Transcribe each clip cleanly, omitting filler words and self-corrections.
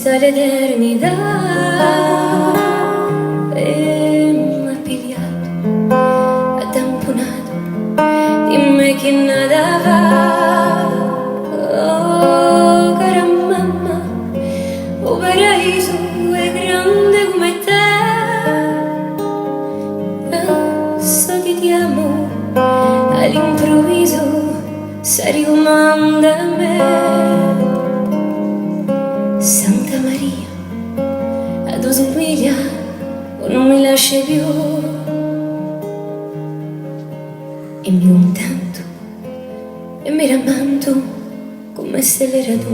questa l'eternità e m'ha pigliato, ha tamponato, dimmi chi nada va. Oh cara mamma, o paraíso è grande come te. Se ti amo all'improvviso si ricomanda a me. Santa Maria, ad osmiglia o non mi lasci più. E mi contento e mi rammento come se l'era tu.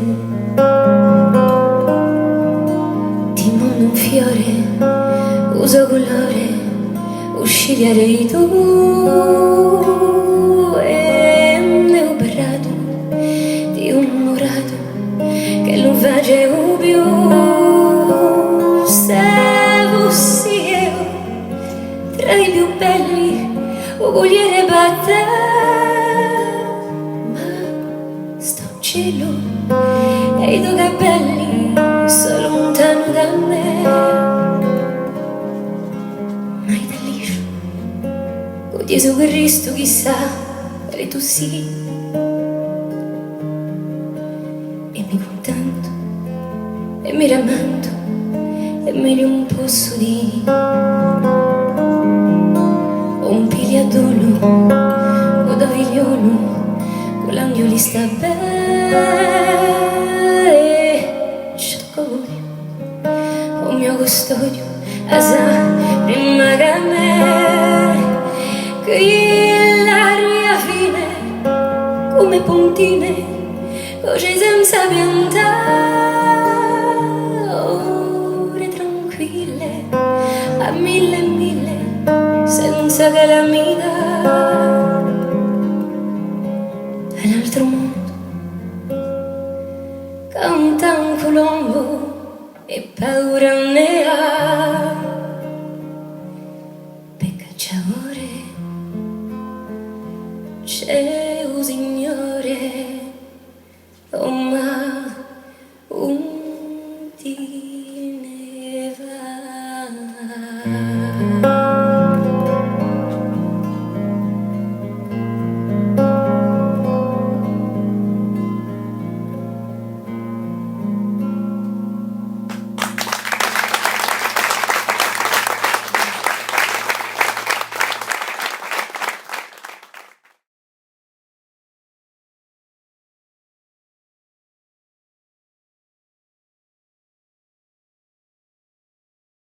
Ti mondo un fiore, uso colore, uscirei tu. E ne ho parlato, ti ho innamorato che non facevo più. Se fossi io tra i più belli o cogliere per te, ma sto in cielo e i tuoi capelli sono lontano da me. Ma è liscio con Gesù Cristo chissà quale tu sì. E mi contento e mi rammento e me non posso dire. Ho un pigliadolo o da figliolo con l'angioli sta bene. C'è voglio o mio custodio a sa prima che a me, che l'aria fine come puntine così senza piantare, ore tranquille a mille e mille senza che la mi dà un altro mondo, canta un colombo e paura ne ha, per cacciatore c'è